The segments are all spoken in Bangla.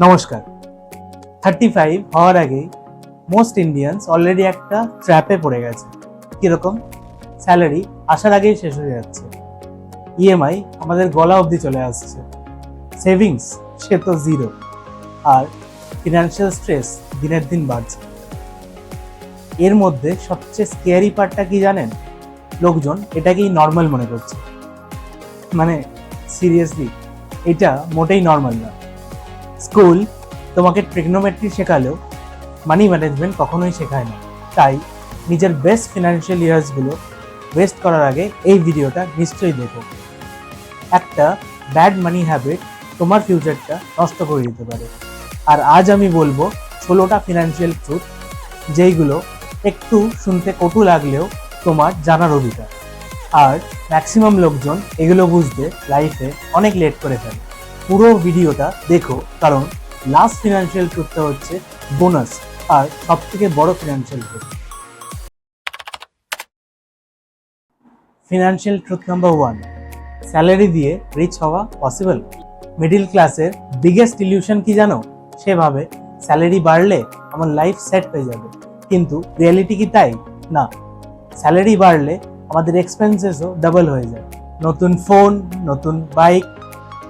নমস্কার। 35 হওয়ার আগেই মোস্ট ইন্ডিয়ানস অলরেডি একটা ট্র্যাপে পড়ে গেছে। কিরকম? স্যালারি আসার আগেই শেষ হয়ে যাচ্ছে, ইএমআই আমাদের গলা অবধি চলে আসছে, সেভিংস সে তো জিরো, আর ফিনান্সিয়াল স্ট্রেস দিনের দিন বাড়ছে। এর মধ্যে সবচেয়ে স্কেয়ারি পার্টটা কি জানেন? লোকজন এটাকেই নর্মাল মনে করছে। মানে সিরিয়াসলি, এটা মোটেই নর্মাল না। স্কুল তোমাকে ট্রিগনোমেট্রি শেখালেও মানি ম্যানেজমেন্ট কখনোই শেখায় না। তাই নিজের বেস্ট ফিনান্সিয়াল ইয়ার্সগুলো ওয়েস্ট করার আগে এই ভিডিওটা নিশ্চয়ই দেখো। একটা ব্যাড মানি হ্যাবিট তোমার ফিউচারটা নষ্ট করে দিতে পারে। আর আজ আমি বলবো 16টা ফিনান্সিয়াল ট্রুথ, যেইগুলো একটু শুনতে কটু লাগলেও তোমার জানার অধিকার। আর ম্যাক্সিমাম লোকজন এগুলো বুঝতে লাইফে অনেক লেট করে ফেলে। পুরো ভিডিওটা দেখো, কারণ লাস্ট ফিনান্সিয়াল ট্রুথটা হচ্ছে বোনাস আর সব থেকে বড় financial truth. Financial truth number 1, salary দিয়ে রিচ হওয়া পসিবল। মিডিল ক্লাসের বিগেস্ট ইলিউশন কি জানো? সে ভাবে স্যালারি বাড়লে আমার লাইফ সেট হয়ে যাবে, কিন্তু রিয়েলিটি কি তাই? না। স্যালারি বাড়লে আমাদের এক্সপেন্সেসও ডাবল হয়ে যায়। নতুন ফোন, নতুন বাইক,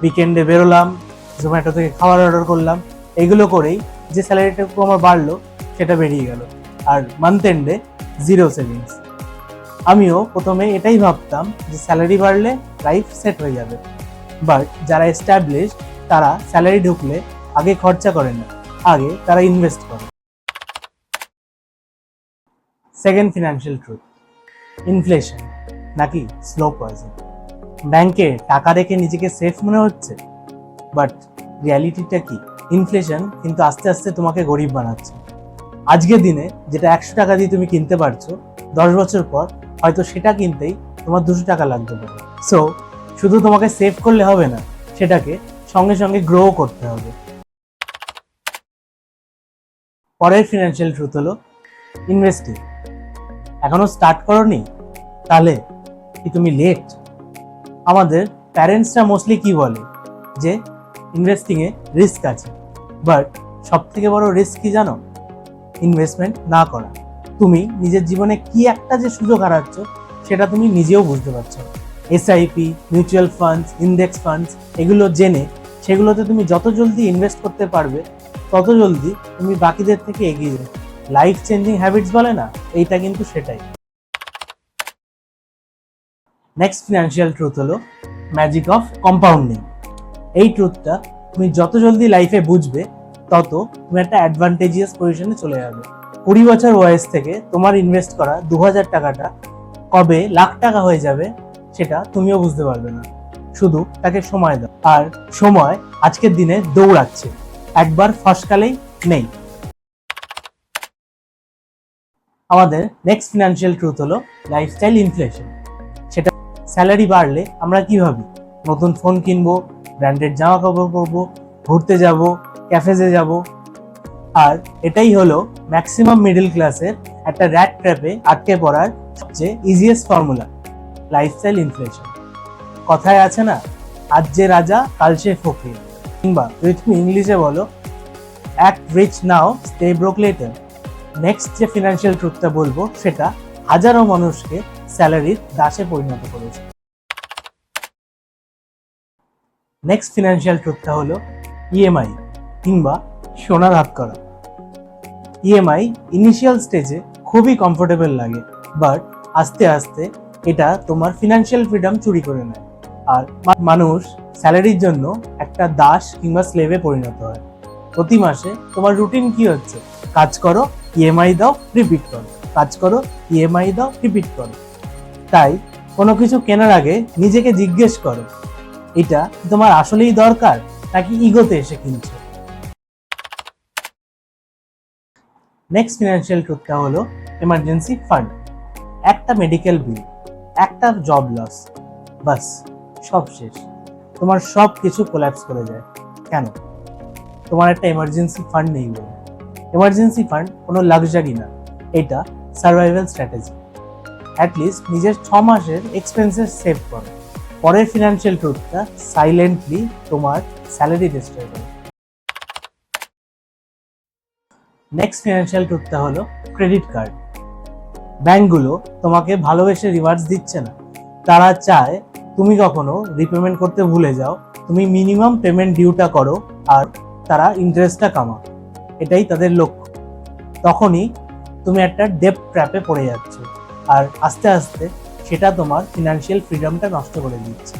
উইকেন্ডে বেরোলাম, জোম্যাটো থেকে খাবার অর্ডার করলাম, এগুলো করেই যে স্যালারিটুকু আমার বাড়লো সেটা বেরিয়ে গেল, আর মান্থ এন্ডে জিরো সেভিংস। আমিও প্রথমে এটাই ভাবতাম যে স্যালারি বাড়লে লাইফ সেট হয়ে যাবে, বাট যারা এস্টাবলিশড তারা স্যালারি ঢুকলে আগে খরচা করে না, আগে তারা ইনভেস্ট করে। সেকেন্ড ফিনান্সিয়াল ট্রুথ, ইনফ্লেশন নাকি স্লো পয়জন। ব্যাংকে টাকা রেখে নিজেকে সেফ মনে হচ্ছে, বাট রিয়ালিটিটা কি? ইনফ্লেশন কিন্তু আস্তে আস্তে তোমাকে গরিব বানাচ্ছে। আজকের দিনে যেটা 100 টাকা দিয়ে তুমি কিনতে পারছো, 10 বছর পর হয়তো সেটা কিনতেই তোমার 200 টাকা লাগতে পারে। সো শুধু তোমাকে সেভ করলে হবে না, সেটাকে সঙ্গে সঙ্গে গ্রো করতে হবে। পরের ফিনান্সিয়াল ট্রুথ হলো ইনভেস্টিং। এখনো স্টার্ট করোনি? তাহলে কি তুমি লেট? আমাদের প্যারেন্টসরা মোস্টলি কি বলে যে ইনভেস্টিংয়ে রিস্ক আছে, বাট সব থেকে বড় রিস্ক কি জানো? ইনভেস্টমেন্ট না করা। তুমি নিজের জীবনে কি একটা যে সুযোগ হারাচ্ছ সেটা তুমি নিজেও বুঝতে পারছো। SIP, mutual funds, index funds, এগুলো জেনে সেগুলোতে তুমি যত জলদি ইনভেস্ট করতে পারবে তত জলদি তুমি বাকিদের থেকে এগিয়ে যাবে। লাইফ চেঞ্জিং হ্যাবিটস বলে না, এইটা কিন্তু সেটাই। নেক্সট ফিনান্সিয়াল ট্রুথ হলো ম্যাজিক অফ কম্পাউন্ডিং। এই ট্রুথটা তুমি যত জলদি লাইফে বুঝবে তত তুমি একটা অ্যাডভান্টেজিয়াস পজিশনে চলে যাবে। 20 বছর বয়স থেকে তোমার ইনভেস্ট করা 2000 টাকাটা কবে লাখ টাকা হয়ে যাবে সেটা তুমিও বুঝতে পারবে না। শুধু তাকে সময় দাও, আর সময় আজকের দিনে দৌড়াচ্ছে, একবার ফসকালেই নেই। আমাদের নেক্সট ফিনান্সিয়াল ট্রুথ হলো লাইফস্টাইল ইনফ্লেশন। সেটা স্যালারি বাড়লে আমরা কি ভাবি? নতুন ফোন কিনবো, ব্র্যান্ডেড জামা কাপড় পরবো, ঘুরতে যাব, ক্যাফেজে যাব। আর এটাই হলো ম্যাক্সিমাম মিডল ক্লাসের একটা র্যাট ট্র্যাপে আটকে পড়ার সবচেয়ে ইজিয়েস্ট ফর্মুলা, লাইফস্টাইল ইনফ্লেশন। কথায় আছে না, আজ যে রাজা কাল সে ফকির, কিংবা যদি তুমি ইংলিশে বলো অ্যাক্ট রিচ নাও স্টে ব্রোক লেটার। নেক্সট যে ফিনান্সিয়াল ট্রুথটা বলবো সেটা হাজারো মানুষকে স্যালারির দাসে পরিণত করেছে। নেক্সট ফিনান্সিয়াল ট্রুথটা হলো ইএমআই কিংবা সোনা ধার করা। ইএমআই ইনিশিয়াল স্টেজে খুবই কমফোর্টেবল লাগে, বাট আস্তে আস্তে এটা তোমার ফিনান্সিয়াল ফ্রিডম চুরি করে নেয়, আর মানুষ স্যালারির জন্য একটা দাস কিংবা স্লেভে পরিণত হয়। প্রতি মাসে তোমার রুটিন কি হচ্ছে? কাজ করো, ইএমআই দাও, রিপিট করো, কাজ করো, ইএমআই দাও, রিপিট করো। তাই কোনো কিছু কেনার আগে নিজেকে জিজ্ঞেস করো, এটা তোমার আসলেই দরকার নাকি ইগোতে এসে কিনছো? নেক্সট ফিনান্সিয়াল ট্রুথটা হলো এমার্জেন্সি ফান্ড। একটা মেডিকেল বিল, একটা জব লস, বাস সব শেষ, তোমার সব কিছু কোল্যাপস করে যায়। কেন? তোমার একটা এমার্জেন্সি ফান্ড নেই বলে। এমার্জেন্সি ফান্ড কোনো লাক্সারি না, এটা সার্ভাইভাল স্ট্র্যাটেজি। অ্যাটলিস্ট নিজের 6 মাসের এক্সপেন্সেস সেভ করো। পরের ফিনান্সিয়াল ট্রুথটা সাইলেন্টলি তোমার স্যালারি ডিস্ট্রয় করে। নেক্সট ফিনান্সিয়াল ট্রুথটা হলো ক্রেডিট কার্ড। ব্যাংকগুলো তোমাকে ভালোবেসে রিওয়ার্ডস দিচ্ছে না, তারা চায় তুমি কখনো রিপেমেন্ট করতে ভুলে যাও, তুমি মিনিমাম পেমেন্ট ডিউটা করো আর তারা ইন্টারেস্টটা কামাও, এটাই তাদের লক্ষ্য। তখনই তুমি একটা ডেপ্ট ট্র্যাপে পড়ে যাচ্ছ, আর আস্তে আস্তে সেটা তোমার ফিনান্সিয়াল ফ্রিডমটা নষ্ট করে দিচ্ছে।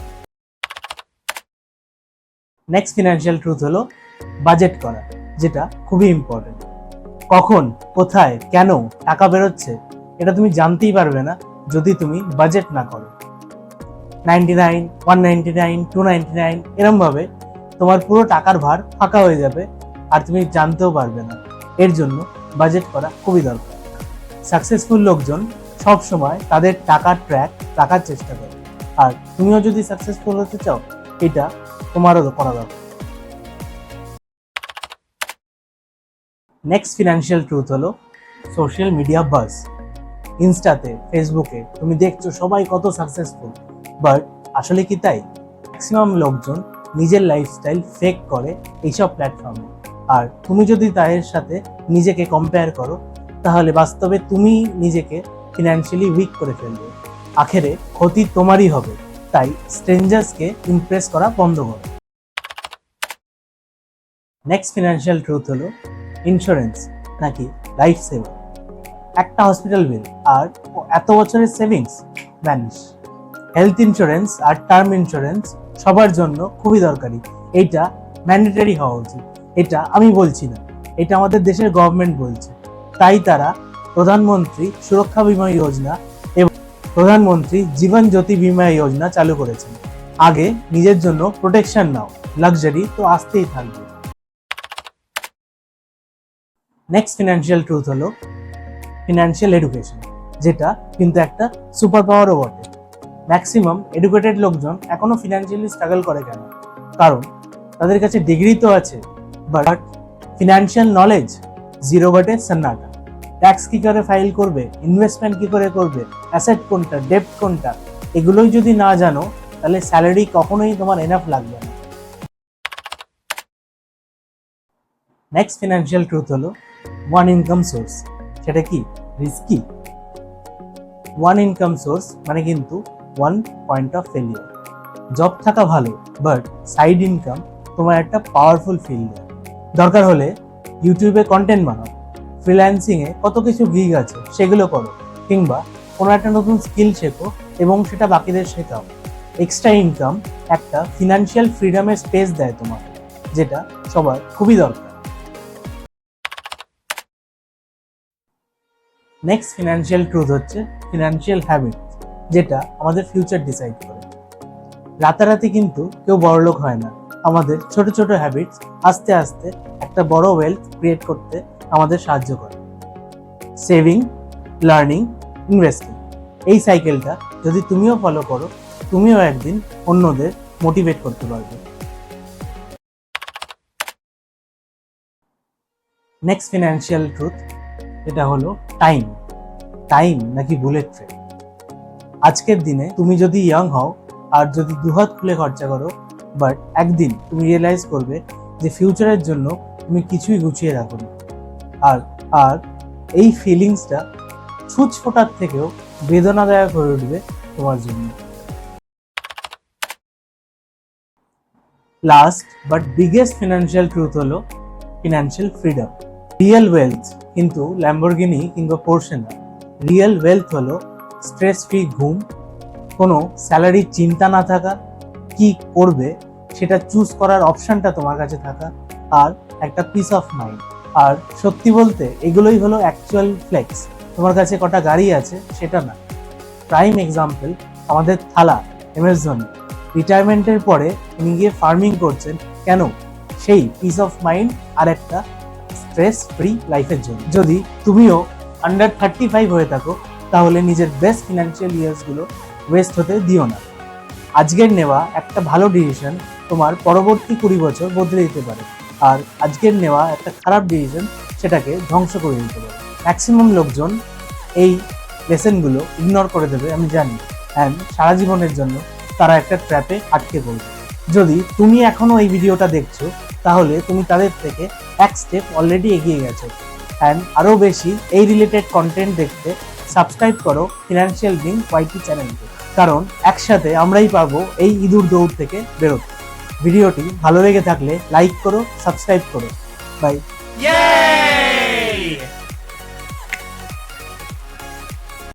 নেক্সট ফিনান্সিয়াল ট্রুথ হলো বাজেট করা, যেটা খুবই ইম্পর্টেন্ট। কখন, কোথায়, কেন টাকা বেরোচ্ছে এটা তুমি জানতেই পারবে না যদি তুমি বাজেট না করো। 99, 199, 299 এরম ভাবে তোমার পুরো টাকার ভার ফাঁকা হয়ে যাবে আর তুমি জানতেও পারবে না। এর জন্য বাজেট করা খুবই দরকার। সাকসেসফুল লোকজন সব সময় তাদের টাকার ট্র্যাক রাখার চেষ্টা করে, আর তুমিও যদি সাকসেসফুল হতে চাও এটা তোমারও করা দরকার। নেক্সট ফিনান্সিয়াল ট্রুথ হলো সোশ্যাল মিডিয়া বাজ। ইনস্টাতে, ফেসবুকে তুমি দেখছো সবাই কত সাকসেসফুল, বাট আসলে কি তাই? ম্যাক্সিমাম লোকজন নিজের লাইফস্টাইল ফেক করে এইসব প্ল্যাটফর্মে, আর তুমি যদি তাদের সাথে নিজেকে কম্পেয়ার করো তাহলে বাস্তবে তুমি নিজেকে ফিনান্সিয়ালি উইক করে ফেলবে। আখেরে ক্ষতি তোমারই হবে, তাই স্ট্রেঞ্জার্সকে ইমপ্রেস করা বন্ধ করো। নেক্সট ফিনান্সিয়াল ট্রুথ হলো ইন্স্যুরেন্স নাকি লাইফ সেভার। একটা হসপিটাল বিল আর এত বছরের সেভিংস ভ্যানিশ। হেলথ ইন্স্যুরেন্স আর টার্ম ইন্স্যুরেন্স সবার জন্য খুবই দরকারি, এইটা ম্যান্ডেটরি হওয়া উচিত। এটা আমি বলছি না, এটা আমাদের দেশের গভর্নমেন্ট বলছে। তাই তারা প্রধানমন্ত্রী সুরক্ষা বীমা যোজনা এবং প্রধানমন্ত্রী জীবন জ্যোতি বীমা যোজনা চালু করেছেন। আগে নিজের জন্য প্রোটেকশন নাও, লাক্সারি তো আসতেই থাকবে। নেক্সট ফিনান্সিয়াল ট্রুথ হলো ফিনান্সিয়াল এডুকেশন, যেটা কিন্তু একটা সুপার পাওয়ারও বটে। ম্যাক্সিমাম এডুকেটেড লোকজন এখনো ফিনান্সিয়ালি স্ট্রাগল করে কেন? কারণ তাদের কাছে ডিগ্রি তো আছে, বাট ফিনান্সিয়াল নলেজ জিরো বটে সন্নাটা। ট্যাক্স কি করে ফাইল করবে, ইনভেস্টমেন্ট কি করে করবে, অ্যাসেট কোনটা, ডেপ্ট কোনটা, এগুলোই যদি না জানো তাহলে স্যালারি কখনোই তোমার এনাফ লাগবে না। নেক্সট ফিনান্সিয়াল ট্রুথ হলো ওয়ান ইনকাম সোর্স। সেটা কি? রিস্কি। ওয়ান ইনকাম সোর্স মানে কিন্তু one point of failure. Job থাকা ভালো, বাট সাইড ইনকাম তোমার একটা পাওয়ারফুল ফিল্ড। দরকার হলে ইউটিউবে কন্টেন্ট বানাও, ফ্রিল্যান্সিংয়ে কত কিছু গিগ আছে সেগুলো করো, কিংবা কোনো একটা নতুন স্কিল শেখো এবং সেটা বাকিদের শেখাও। এক্সট্রা ইনকাম একটা ফিনান্সিয়াল ফ্রিডমের স্পেস দেয় তোমাকে, যেটা সবার খুবই দরকার। নেক্সট ফিনান্সিয়াল ট্রুথ হচ্ছে ফিনান্সিয়াল হ্যাবিট, যেটা আমাদের ফিউচার ডিসাইড করে। রাতারাতি কিন্তু কেউ বড়লোক হয় না। আমাদের ছোট ছোট হ্যাবিটস আস্তে আস্তে একটা বড় ওয়েলথ ক্রিয়েট করতে আমাদের সাহায্য করে। সেভিং, লার্নিং, ইনভেস্টিং, এই সাইকেলটা যদি তুমিও ফলো করো, তুমিও একদিন অন্যদের মোটিভেট করতে পারবে। নেক্সট ফিনান্সিয়াল ট্রুথ এটা হলো টাইম। টাইম নাকি বুলেট ট্রেন। আজকের দিনে তুমি যদি ইয়াং হও আর যদি দুহাত খুলে খরচা করো, বাট একদিন তুমি রিয়েলাইজ করবে যে ফিউচারের জন্য তুমি কিছুই গুছিয়ে রাখোনি। আর আর এই ফিলিংসটা ছুঁচ ফোটার থেকেও বেদনাদায়ক হয়ে উঠবে তোমার জন্য। Last but biggest financial truth হলো ফিনান্সিয়াল ফ্রিডম। রিয়েল ওয়েলথ কিন্তু ল্যাম্বরগিনি কিংবা পোর্শে না। রিয়েল ওয়েলথ হলো স্ট্রেস ফ্রি ঘুম, কোনো স্যালারির চিন্তা না থাকা, কি করবে সেটা চুজ করার অপশনটা তোমার কাছে থাকা, আর একটা পিস অফ মাইন্ড। আর সত্যি বলতে এগুলোই হলো অ্যাকচুয়াল ফ্লেক্স। তোমার কাছে কটা গাড়ি আছে সেটা না। প্রাইম এক্সাম্পল আমাদের থালা MS ধোনি। রিটায়ারমেন্টের পরে উনি গিয়ে ফার্মিং করছেন কেন? সেই পিস অফ মাইন্ড আর একটা স্ট্রেস ফ্রি লাইফের জন্য। যদি তুমিও আন্ডার 35 হয়ে থাকো তাহলে নিজের বেস্ট ফিনান্সিয়াল ইয়ার্সগুলো ওয়েস্ট হতে দিও না। আজকের নেওয়া একটা ভালো ডিসিশন তোমার পরবর্তী 20 বছর বদলে দিতে পারে, আর আজকের নেওয়া একটা খারাপ ডিসিশন সেটাকে ধ্বংস করে দিতে পারে। ম্যাক্সিমাম লোকজন এই লেসনগুলো ইগনোর করে দেবে আমি জানি, অ্যান্ড সারা জীবনের জন্য তারা একটা ট্র্যাপে আটকে পড়বে। যদি তুমি এখনো এই ভিডিওটা দেখছো তাহলে তুমি তাদের থেকে এক স্টেপ অলরেডি এগিয়ে গেছো। অ্যান্ড আরও বেশি এই রিলেটেড কন্টেন্ট দেখতে সাবস্ক্রাইব করো ফিনান্সিয়াল ড্রিম ওয়াইটি চ্যানেলকে, কারণ একসাথে আমরাই পারবো এই ইঁদুর দৌড় থেকে বেরোতে। ভিডিওটি ভালো লেগে থাকলে লাইক করো, সাবস্ক্রাইব করো। বাই।